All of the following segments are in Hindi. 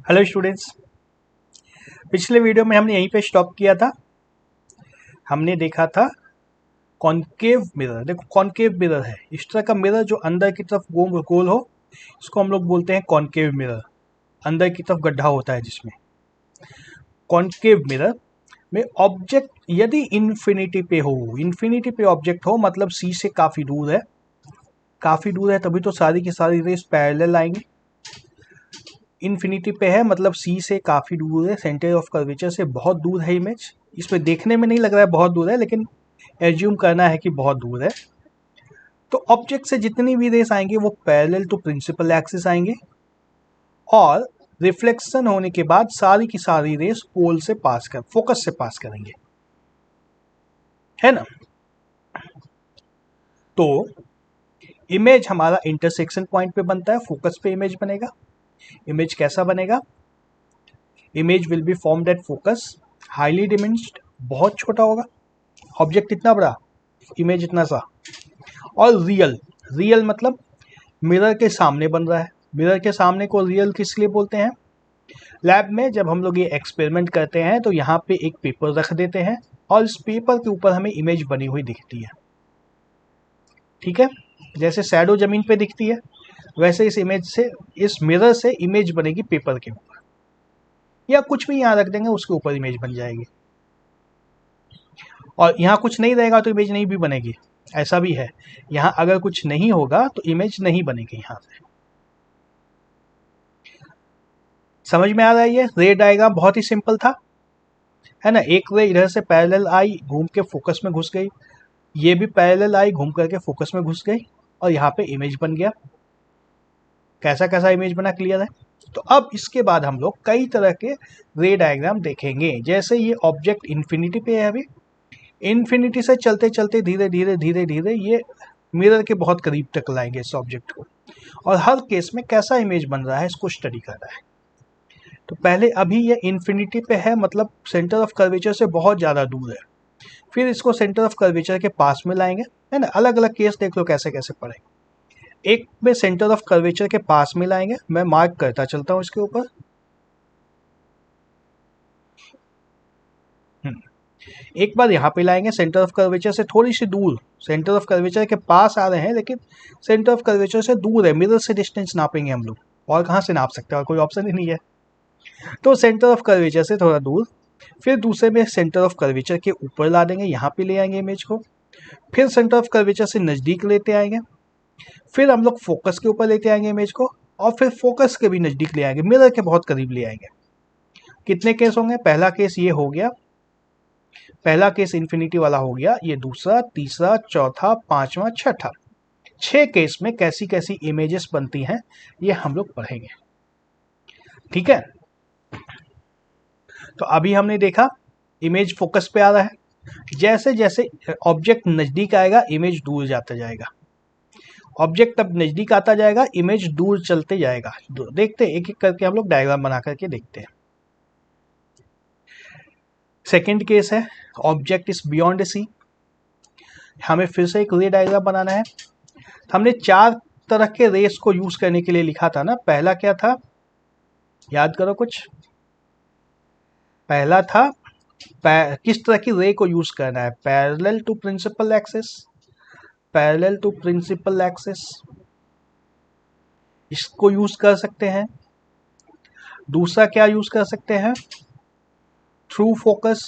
Hello students. पिछले वीडियो में हमने यहीं पे स्टॉप किया था। हमने देखा था कॉनकेव मिरर। देखो कॉनकेव मिरर है, इस तरह का मिरर जो अंदर की तरफ गोल गोल हो, इसको हम लोग बोलते हैं कॉनकेव मिरर। अंदर की तरफ गड्ढा होता है जिसमें। कॉनकेव मिरर में ऑब्जेक्ट यदि इन्फिनिटी पे हो, इन्फिनिटी पे ऑब्जेक्ट हो मतलब सी से काफ़ी दूर है, काफ़ी दूर है तभी तो सारी की सारी रेस पैरेलल आएंगी। इन्फिनिटी पे है मतलब सी से काफ़ी दूर है, सेंटर ऑफ कर्वेचर से बहुत दूर है इमेज। इसमें देखने में नहीं लग रहा है बहुत दूर है, लेकिन एज्यूम करना है कि बहुत दूर है। तो ऑब्जेक्ट से जितनी भी रेस आएंगे वो पैरेलल टू प्रिंसिपल एक्सिस आएंगे और रिफ्लेक्शन होने के बाद सारी की सारी रेस पोल से पास कर फोकस से पास करेंगे, है ना। तो इमेज हमारा इंटरसेक्शन पॉइंट पे बनता है, फोकस पे इमेज बनेगा। इमेज कैसा बनेगा? Image will be formed at focus, highly diminished, बहुत छोटा होगा। ऑब्जेक्ट इतना बड़ा, इमेज इतना सा। और रियल, रियल मतलब मिरर के सामने बन रहा है। मिरर के सामने को रियल किस लिए बोलते हैं? लैब में जब हम लोग ये एक्सपेरिमेंट करते हैं तो यहाँ पे एक पेपर रख देते हैं और इस पेपर के ऊपर हमें इमेज बनी हुई दिखती है, ठीक है। जैसे शैडो जमीन पे दिखती है, वैसे इस इमेज से, इस मिरर से इमेज बनेगी पेपर के ऊपर, या कुछ भी यहाँ रख देंगे उसके ऊपर इमेज बन जाएगी। और यहाँ कुछ नहीं रहेगा तो इमेज नहीं भी बनेगी, ऐसा भी है। यहाँ अगर कुछ नहीं होगा तो इमेज नहीं बनेगी यहाँ से। समझ में आ रहा है? ये रे डायग्राम बहुत ही सिंपल था, है ना। एक रे इधर से पैरेलल आई, घूम के फोकस में घुस गई, ये भी पैरेलल आई, घूम करके फोकस में घुस गई, और यहाँ पे इमेज बन गया। कैसा कैसा इमेज बना, क्लियर है? तो अब इसके बाद हम लोग कई तरह के रे डायग्राम देखेंगे। जैसे ये ऑब्जेक्ट इन्फिनिटी पे है, अभी इन्फिनिटी से चलते चलते धीरे धीरे धीरे धीरे ये मिरर के बहुत करीब तक लाएंगे इस ऑब्जेक्ट को, और हर केस में कैसा इमेज बन रहा है इसको स्टडी कर रहा है। तो पहले अभी ये इन्फिनिटी पे है मतलब सेंटर ऑफ कर्वेचर से बहुत ज़्यादा दूर है, फिर इसको सेंटर ऑफ कर्वेचर के पास में लाएंगे, है ना। अलग अलग केस देख लो कैसे कैसे पढ़ेंगे। एक में सेंटर ऑफ कर्वेचर के पास में लाएंगे, मैं मार्क करता चलता हूँ इसके ऊपर। एक बार यहाँ पे लाएंगे सेंटर ऑफ कर्वेचर से थोड़ी सी दूर, सेंटर ऑफ कर्वेचर के पास आ रहे हैं लेकिन सेंटर ऑफ कर्वेचर से दूर है, मिरर से डिस्टेंस नापेंगे हम लोग, और कहाँ से नाप सकते हैं, और कोई ऑप्शन ही नहीं है। तो सेंटर ऑफ कर्वेचर से थोड़ा दूर, फिर दूसरे में सेंटर ऑफ कर्वेचर के ऊपर ला देंगे, यहाँ पे ले आएंगे इमेज को, फिर सेंटर ऑफ कर्वेचर से नज़दीक लेते आएंगे, फिर हम लोग फोकस के ऊपर लेते आएंगे इमेज को, और फिर फोकस के भी नज़दीक ले आएंगे, मिरर के बहुत करीब ले आएंगे। कितने केस होंगे? पहला केस ये हो गया, पहला केस इन्फिनिटी वाला हो गया, ये दूसरा, तीसरा, चौथा, पांचवा, छठा। 6 केस में कैसी कैसी इमेजेस बनती हैं ये हम लोग पढ़ेंगे, ठीक है। तो अभी हमने देखा इमेज फोकस पे आ रहा है, जैसे जैसे ऑब्जेक्ट नज़दीक आएगा इमेज दूर जाता जाएगा, ऑब्जेक्ट अब नज़दीक आता जाएगा इमेज दूर चलते जाएगा। देखते हैं एक एक करके, हम लोग डायग्राम बना करके देखते हैं। सेकेंड केस है ऑब्जेक्ट इज बियॉन्ड सी, हमें फिर से एक रे डायग्राम बनाना है। हमने 4 तरह के रेस को यूज करने के लिए लिखा था ना। पहला क्या था, याद करो कुछ। पहला था किस तरह की रे को यूज करना है, parallel to principal axis, parallel to principal axis, इसको यूज कर सकते हैं। दूसरा क्या यूज कर सकते हैं, थ्रू फोकस।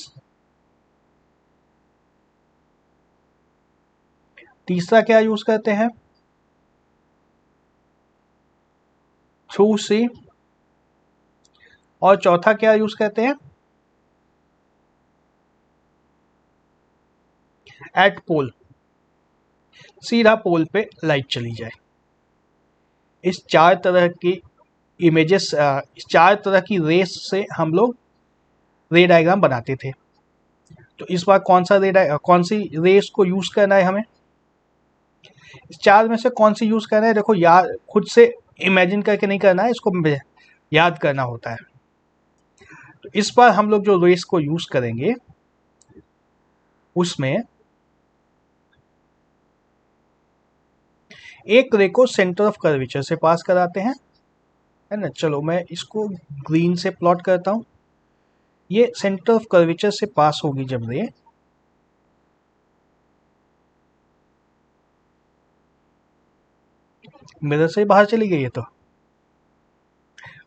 तीसरा क्या यूज करते हैं, थ्रू सी। और चौथा क्या यूज करते हैं, एट पोल, सीधा पोल पे लाइट चली जाए। इस 4 तरह की इमेजेस, इस 4 तरह की रेस से हम लोग रे डायग्राम बनाते थे। तो इस बार कौन सी रेस को यूज करना है हमें, इस 4 में से कौन सी यूज करना है? देखो याद, खुद से इमेजिन करके नहीं करना है, इसको याद करना होता है। तो इस बार हम लोग जो रेस को यूज करेंगे उसमें एक रे को सेंटर ऑफ कर्वेचर से पास कराते हैं, है ना। चलो मैं इसको ग्रीन से प्लॉट करता हूँ। ये सेंटर ऑफ कर्वेचर से पास होगी जब रे, मिरर से बाहर चली गई है, तो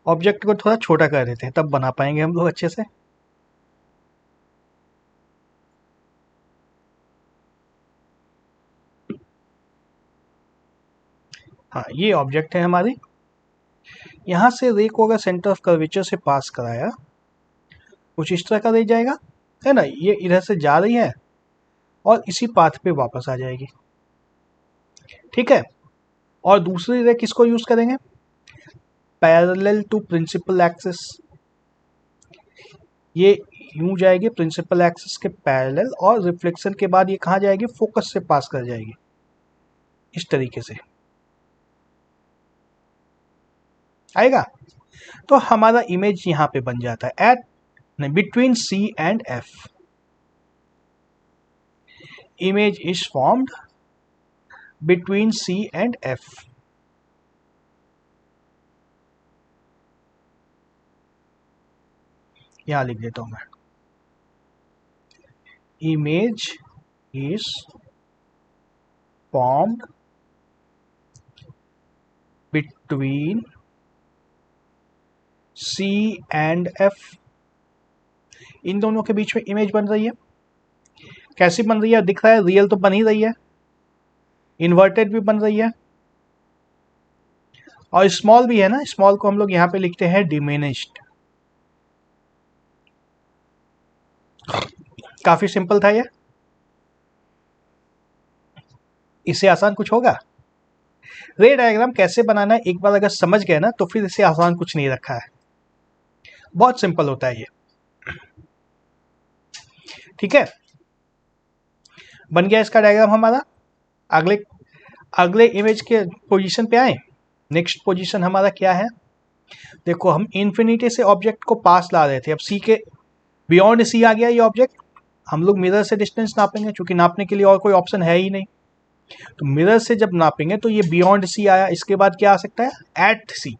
ऑब्जेक्ट को थोड़ा छोटा कर देते हैं, तब बना पाएंगे हम लोग अच्छे से। हाँ, ये ऑब्जेक्ट है हमारी। यहाँ से रे को अगर सेंटर ऑफ कर्वेचर से पास कराया, कुछ इस तरह का रे जाएगा, है ना। ये इधर से जा रही है और इसी पाथ पे वापस आ जाएगी, ठीक है। और दूसरी रे किसको यूज करेंगे, पैरेलल टू प्रिंसिपल एक्सिस। ये यूं जाएगी प्रिंसिपल एक्सिस के पैरेलल, और रिफ्लेक्शन के बाद ये कहाँ जाएगी, फोकस से पास कर जाएगी, इस तरीके से आएगा। तो हमारा इमेज यहाँ पे बन जाता है at between C and F. Image is formed between C and F. यहां लिख देता हूं मैं, image is formed between C and F. इन दोनों के बीच में इमेज बन रही है। कैसी बन रही है, दिख रहा है, रियल तो बन ही रही है, इन्वर्टेड भी बन रही है, और स्मॉल भी है ना। स्मॉल को हम लोग यहाँ पे लिखते हैं डिमिनिश्ड। काफी सिंपल था ये, इससे आसान कुछ होगा। रे डायग्राम कैसे बनाना है एक बार अगर समझ गए ना, तो फिर इससे आसान कुछ नहीं रखा है, बहुत सिंपल होता है ये, ठीक है। बन गया इसका डायग्राम हमारा। अगले अगले इमेज के पोजीशन पे आए। नेक्स्ट पोजीशन हमारा क्या है, देखो हम इन्फिनिटी से ऑब्जेक्ट को पास ला रहे थे, अब सी के बियॉन्ड सी आ गया ये ऑब्जेक्ट। हम लोग मिरर से डिस्टेंस नापेंगे, क्योंकि नापने के लिए और कोई ऑप्शन है ही नहीं। तो मिरर से जब नापेंगे तो ये बियॉन्ड सी आया, इसके बाद क्या आ सकता है, एट सी।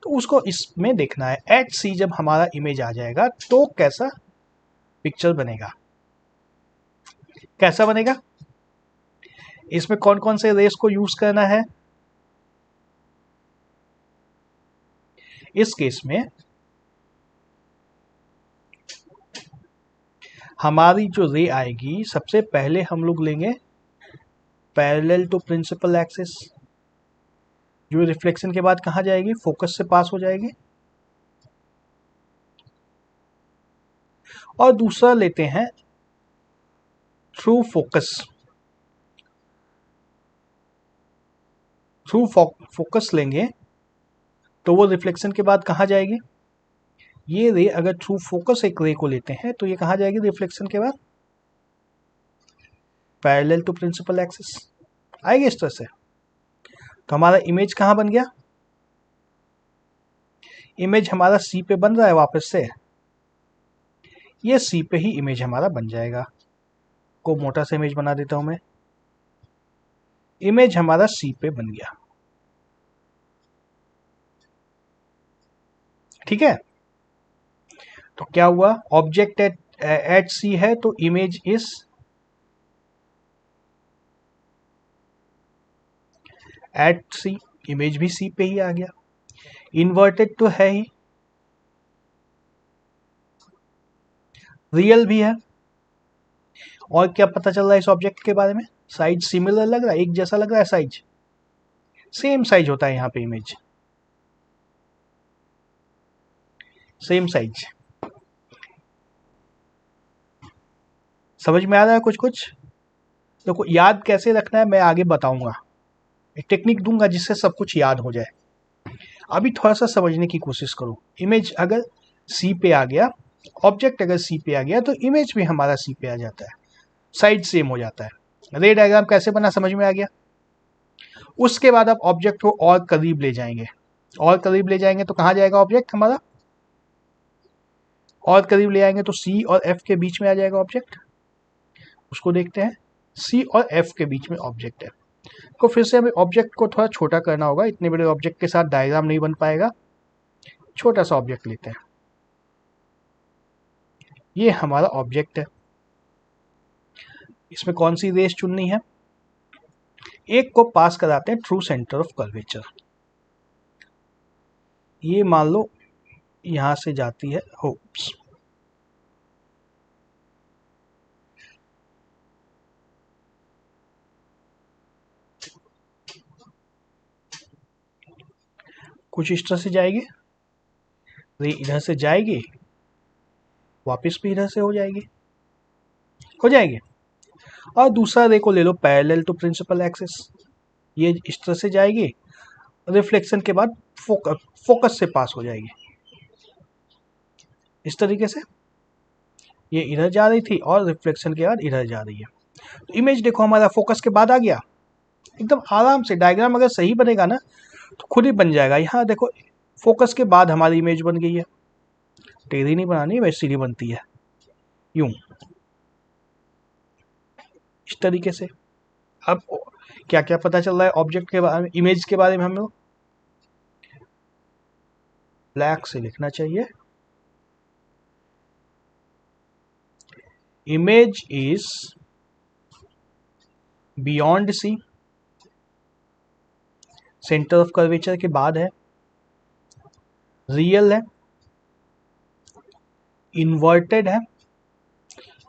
तो उसको इसमें देखना है, एट सी जब हमारा इमेज आ जाएगा तो कैसा पिक्चर बनेगा, कैसा बनेगा, इसमें कौन कौन से रेस को यूज करना है। इस केस में हमारी जो रे आएगी, सबसे पहले हम लोग लेंगे पैरेलल टू प्रिंसिपल एक्सिस, जो रिफ्लेक्शन के बाद कहाँ जाएगी, फोकस से पास हो जाएगी। और दूसरा लेते हैं थ्रू फोकस। थ्रू फोकस लेंगे तो वो रिफ्लेक्शन के बाद कहाँ जाएगी, ये रे अगर थ्रू फोकस एक रे को लेते हैं तो ये कहाँ जाएगी रिफ्लेक्शन के बाद, पैरेलल टू प्रिंसिपल एक्सिस आएगी इस तरह से। तो हमारा इमेज कहाँ बन गया, इमेज हमारा सी पे बन रहा है वापस से, ये सी पे ही इमेज हमारा बन जाएगा। को मोटा सा इमेज बना देता हूं मैं, इमेज हमारा सी पे बन गया, ठीक है। तो क्या हुआ, ऑब्जेक्ट एट सी है तो image is at C, image भी सी पे ही आ गया। इन्वर्टेड तो है ही, रियल भी है। और क्या पता चल रहा है इस ऑब्जेक्ट के बारे में, साइज सिमिलर लग रहा है, एक जैसा लग रहा है साइज, सेम साइज होता है यहाँ पे इमेज, सेम साइज। समझ में आ रहा है कुछ कुछ। देखो याद कैसे रखना है मैं आगे बताऊंगा, एक टेक्निक दूंगा जिससे सब कुछ याद हो जाए। अभी थोड़ा सा समझने की कोशिश करो। इमेज अगर सी पे आ गया, ऑब्जेक्ट अगर सी पे आ गया, तो इमेज भी हमारा सी पे आ जाता है, साइज सेम हो जाता है। रे डायग्राम कैसे बना समझ में आ गया। उसके बाद आप ऑब्जेक्ट को और करीब ले जाएंगे, और करीब ले जाएंगे तो कहाँ जाएगा ऑब्जेक्ट हमारा, और करीब ले आएंगे तो सी और एफ के बीच में आ जाएगा ऑब्जेक्ट। उसको देखते हैं, सी और एफ के बीच में ऑब्जेक्ट है। तो फिर से हमें ऑब्जेक्ट को थोड़ा छोटा करना होगा, इतने बड़े ऑब्जेक्ट के साथ डायग्राम नहीं बन पाएगा। छोटा सा ऑब्जेक्ट लेते हैं, ये हमारा ऑब्जेक्ट है, इसमें कौन सी रेस चुननी है, एक को पास कराते हैं थ्रू सेंटर ऑफ कर्वेचर, ये मान लो यहां से जाती है, होप्स कुछ इस तरह से जाएगी, रे इधर से जाएगी, वापस भी इधर से हो जाएगी। और दूसरा रे को ले लो पैरेलल टू प्रिंसिपल एक्सिस, ये इस तरह से जाएगी, रिफ्लेक्शन के बाद फोकस से पास हो जाएगी इस तरीके से, ये इधर जा रही थी और रिफ्लेक्शन के बाद इधर जा रही है। तो इमेज देखो हमारा फोकस के बाद आ गया, एकदम आराम से, डायग्राम अगर सही बनेगा ना तो खुद ही बन जाएगा। यहाँ देखो फोकस के बाद हमारी इमेज बन गई है, टेढ़ी नहीं बनानी, वैसे सीधी बनती है, यूं इस तरीके से। अब क्या क्या पता चल रहा है ऑब्जेक्ट के बारे में, इमेज के बारे में, हम लोग ब्लैक से लिखना चाहिए, image is beyond C, centre of curvature के बाद है, रियल इन्वर्टेड है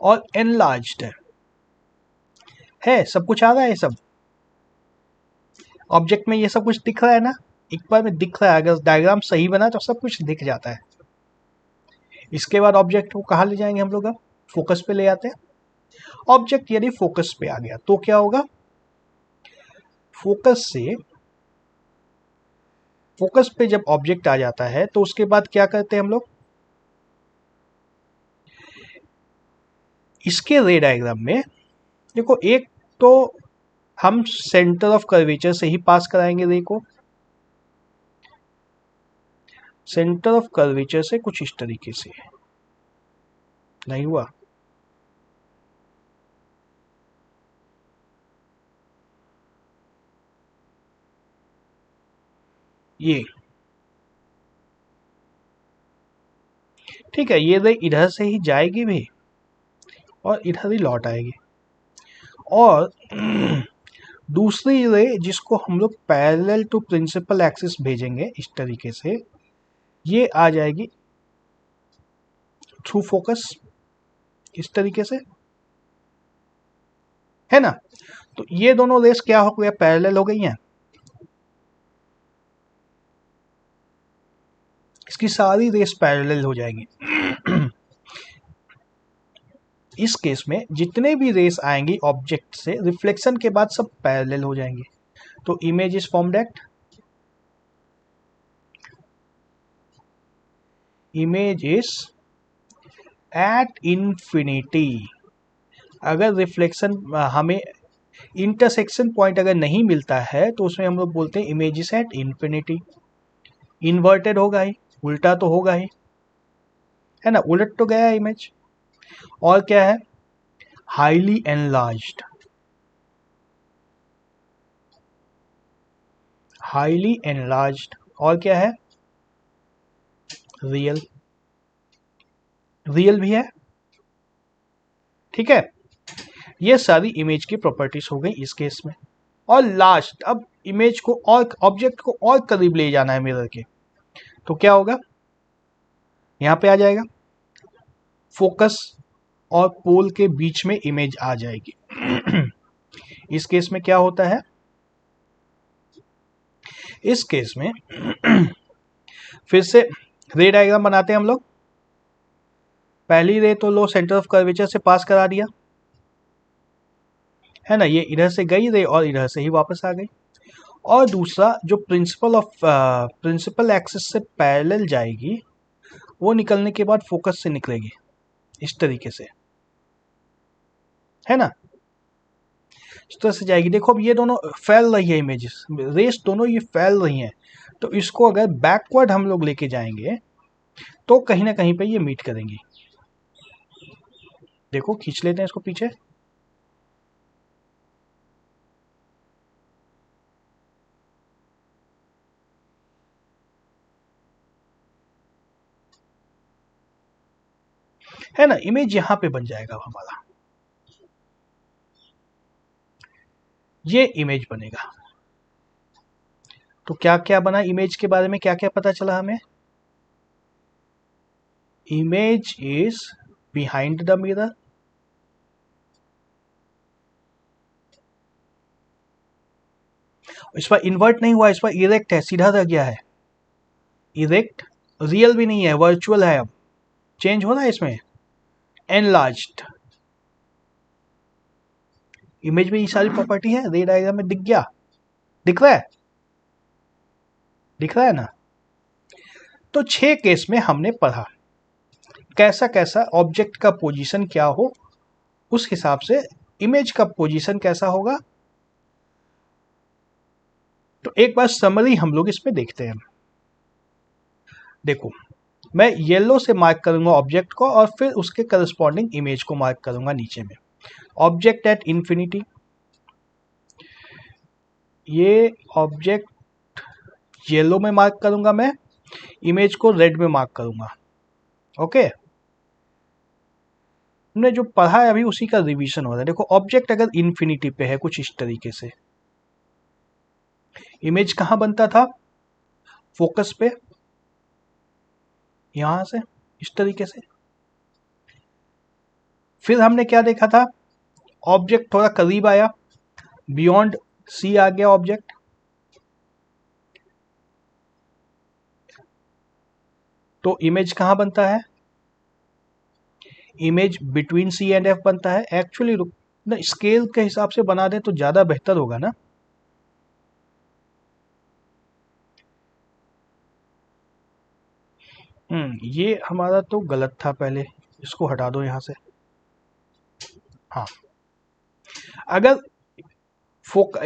और एनलार्ज्ड है। सब कुछ आ रहा है, सब ऑब्जेक्ट में ये सब कुछ दिख रहा है ना, एक बार में दिख रहा है, अगर डायग्राम सही बना तो सब कुछ दिख जाता है। इसके बाद ऑब्जेक्ट को कहाँ ले जाएंगे हम लोग, अब फोकस पे ले आते हैं। ऑब्जेक्ट यदि फोकस पे आ गया तो क्या होगा, फोकस पे जब ऑब्जेक्ट आ जाता है तो उसके बाद क्या करते हैं हम लोग, इसके रे डायग्राम में देखो, एक तो हम सेंटर ऑफ कर्वेचर से ही पास कराएंगे रे को, सेंटर ऑफ कर्वेचर से कुछ इस तरीके से, नहीं हुआ, ये ठीक है, ये रे इधर से ही जाएगी भी और इधर ही लौट आएगी। और दूसरी रे जिसको हम लोग पैरेलल टू प्रिंसिपल एक्सिस भेजेंगे इस तरीके से, ये आ जाएगी थ्रू फोकस इस तरीके से, है ना। तो ये दोनों रेस क्या हो गया, पैरेलल हो गई हैं, इसकी सारी रेस पैरेलल हो जाएगी। इस केस में जितने भी रेस आएंगी ऑब्जेक्ट से, रिफ्लेक्शन के बाद सब पैरेलल हो जाएंगे। तो image is formed at, image is at infinity. अगर रिफ्लेक्शन हमें इंटरसेक्शन पॉइंट अगर नहीं मिलता है तो उसमें हम लोग बोलते हैं image is at infinity. Inverted होगा ही, उल्टा तो होगा ही, है ना, उलट तो गया है इमेज। और क्या है, हाईली एनलार्ज्ड, हाईली एनलार्ज्ड, और क्या है, रियल, रियल भी है, ठीक है। ये सारी इमेज की प्रॉपर्टीज हो गई इस केस में। और लास्ट, अब इमेज को और ऑब्जेक्ट को और करीब ले जाना है मिरर के, तो क्या होगा, यहां पे आ जाएगा, फोकस और पोल के बीच में इमेज आ जाएगी। इस केस में क्या होता है, इस केस में फिर से रे डायग्राम बनाते हैं हम लोग। पहली रे तो लो सेंटर ऑफ कर्वेचर से पास करा दिया, है ना, ये इधर से गई रे और इधर से ही वापस आ गई। और दूसरा जो प्रिंसिपल एक्सिस से पैरेलल जाएगी, वो निकलने के बाद फोकस से निकलेगी इस तरीके से, है ना, इस तरह से जाएगी। देखो अब ये दोनों फैल रही है, इमेजेस रेस दोनों ये फैल रही हैं, तो इसको अगर बैकवर्ड हम लोग लेके जाएंगे तो कहीं ना कहीं पे ये मीट करेंगी। देखो खींच लेते हैं इसको पीछे, है ना, इमेज यहां पे बन जाएगा हमारा, ये इमेज बनेगा। तो क्या क्या बना इमेज के बारे में, क्या क्या पता चला हमें? Image is behind the mirror, इस पर इन्वर्ट नहीं हुआ, इस पर इरेक्ट है, सीधा रह गया है, इरेक्ट, रियल भी नहीं है, वर्चुअल है, अब चेंज हो रहा है इसमें, एनलार्ज्ड। इमेज में ये सारी प्रॉपर्टी है, रे डायग्राम में दिख गया, दिख रहा है, दिख रहा है ना। तो 6 केस में हमने पढ़ा कैसा कैसा ऑब्जेक्ट का पोजीशन क्या हो, उस हिसाब से इमेज का पोजीशन कैसा होगा। तो एक बार समरी हम लोग इसमें देखते हैं। देखो, मैं येलो से मार्क करूंगा ऑब्जेक्ट को और फिर उसके करस्पॉन्डिंग इमेज को मार्क करूंगा नीचे में। ऑब्जेक्ट एट इंफिनिटी, ये ऑब्जेक्ट येलो में मार्क करूंगा मैं, इमेज को रेड में मार्क करूंगा। ओके, हमने जो पढ़ा है अभी उसी का रिवीजन हो रहा है। देखो, ऑब्जेक्ट अगर इंफिनिटी पे है कुछ इस तरीके से, इमेज कहां बनता था? फोकस पे, यहां से इस तरीके से। फिर हमने क्या देखा था? ऑब्जेक्ट थोड़ा करीब आया, बियॉन्ड सी आ गया ऑब्जेक्ट, तो इमेज कहां बनता है? Image between C and F बनता है। एक्चुअली ना, स्केल के हिसाब से बना दें तो ज्यादा बेहतर होगा ना। ये हमारा तो गलत था, पहले इसको हटा दो यहां से। हाँ, अगर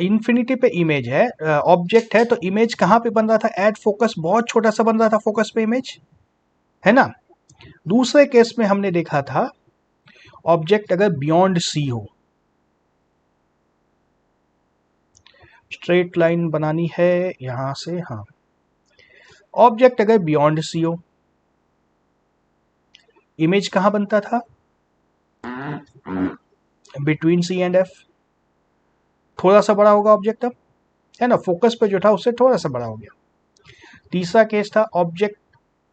इंफिनिटी पे इमेज है, ऑब्जेक्ट है, तो इमेज कहां पे बन रहा था? एट फोकस, बहुत छोटा सा बन रहा था फोकस पे इमेज, है ना। दूसरे केस में हमने देखा था ऑब्जेक्ट अगर बियॉन्ड सी हो, स्ट्रेट लाइन बनानी है यहां से, हाँ, ऑब्जेक्ट अगर बियॉन्ड सी हो, इमेज कहां बनता था? Between C and F. थोड़ा सा बड़ा होगा ऑब्जेक्ट अब, है ना, फोकस पे जो था उससे थोड़ा सा बड़ा हो गया। तीसरा केस था ऑब्जेक्ट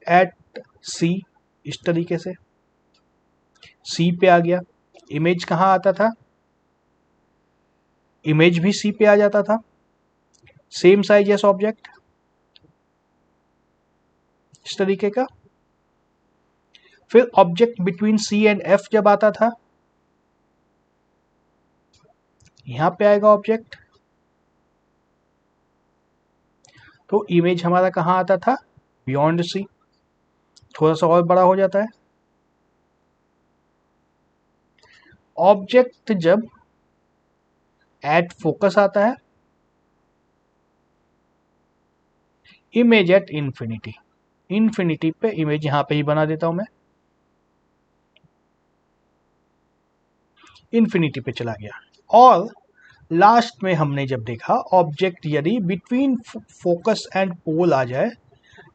एट सी, इस तरीके से सी पे आ गया, इमेज कहां आता था? इमेज भी सी पे आ जाता था, सेम साइज एस ऑब्जेक्ट, इस तरीके का। फिर object between C and F जब आता था, यहां पे आएगा ऑब्जेक्ट, तो इमेज हमारा कहां आता था? बियॉन्ड सी, थोड़ा सा और बड़ा हो जाता है। ऑब्जेक्ट जब एट फोकस आता है, इमेज एट इंफिनिटी, इंफिनिटी पे इमेज यहां पे ही बना देता हूं मैं, इंफिनिटी पे चला गया। और लास्ट में हमने जब देखा ऑब्जेक्ट यदि बिटवीन फोकस एंड पोल आ जाए,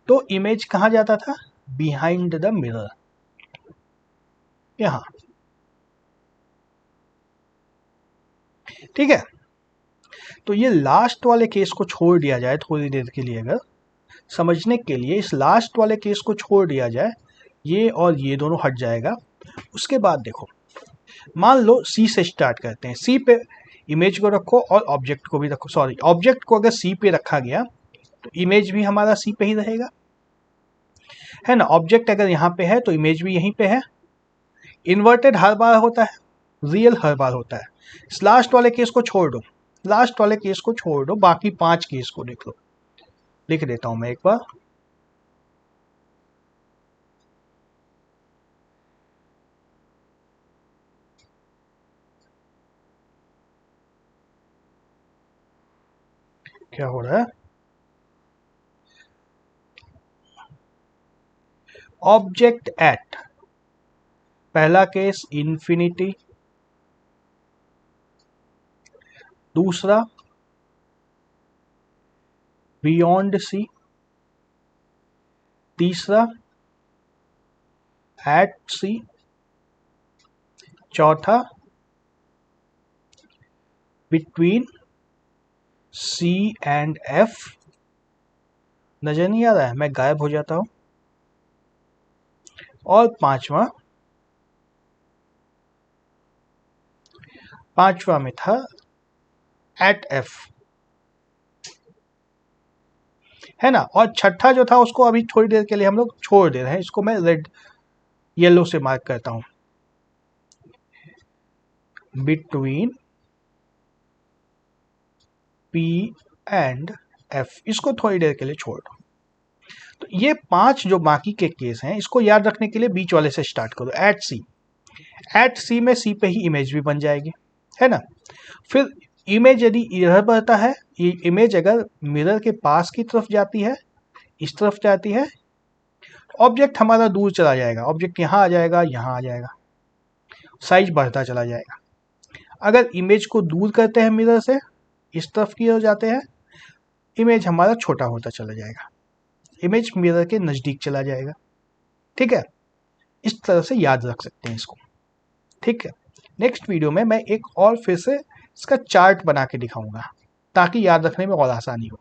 तो इमेज कहां जाता था? बिहाइंड द मिरर, यहां। ठीक है, तो ये लास्ट वाले केस को छोड़ दिया जाए थोड़ी देर के लिए, अगर समझने के लिए इस लास्ट वाले केस को छोड़ दिया जाए, ये और ये दोनों हट जाएगा। उसके बाद देखो, मान लो सी से स्टार्ट करते हैं, सी पे इमेज को रखो और ऑब्जेक्ट को भी रखो, सॉरी, ऑब्जेक्ट को अगर सी पे रखा गया तो इमेज भी हमारा सी पे ही रहेगा, है ना। ऑब्जेक्ट अगर यहाँ पे है तो इमेज भी यहीं पे है। इन्वर्टेड हर बार होता है, रियल हर बार होता है। इस लास्ट वाले केस को छोड़ दो, लास्ट वाले केस को छोड़ दो, बाकी 5 केस को देख लो। लिख देता हूं मैं एक बार। क्या हो रहा है? ऑब्जेक्ट एट, पहला केस इंफिनिटी, दूसरा बियॉन्ड सी, तीसरा एट सी, चौथा बिटवीन C एंड F। नजर नहीं आ रहा है, मैं गायब हो जाता हूं। और पांचवा में था एट F, है ना। और छठा जो था उसको अभी थोड़ी देर के लिए हम लोग छोड़ दे रहे हैं, इसको मैं रेड येलो से मार्क करता हूं। बिटवीन P एंड F, इसको थोड़ी देर के लिए छोड़ दो। तो ये 5 जो बाकी के केस हैं, इसको याद रखने के लिए बीच वाले से स्टार्ट करो। एट सी में सी पे ही इमेज भी बन जाएगी, है ना। फिर इमेज यदि इधर बढ़ता है, ये इमेज अगर मिरर के पास की तरफ जाती है, इस तरफ जाती है, ऑब्जेक्ट हमारा दूर चला जाएगा, ऑब्जेक्ट यहाँ आ जाएगा, यहाँ आ जाएगा, साइज बढ़ता चला जाएगा। अगर इमेज को दूर करते हैं मिरर से, इस तरफ की ओर जाते हैं, इमेज हमारा छोटा होता चला जाएगा, इमेज मिरर के नज़दीक चला जाएगा। ठीक है, इस तरह से याद रख सकते हैं इसको। ठीक है, नेक्स्ट वीडियो में मैं एक और फिर से इसका चार्ट बना के दिखाऊंगा ताकि याद रखने में और आसानी हो।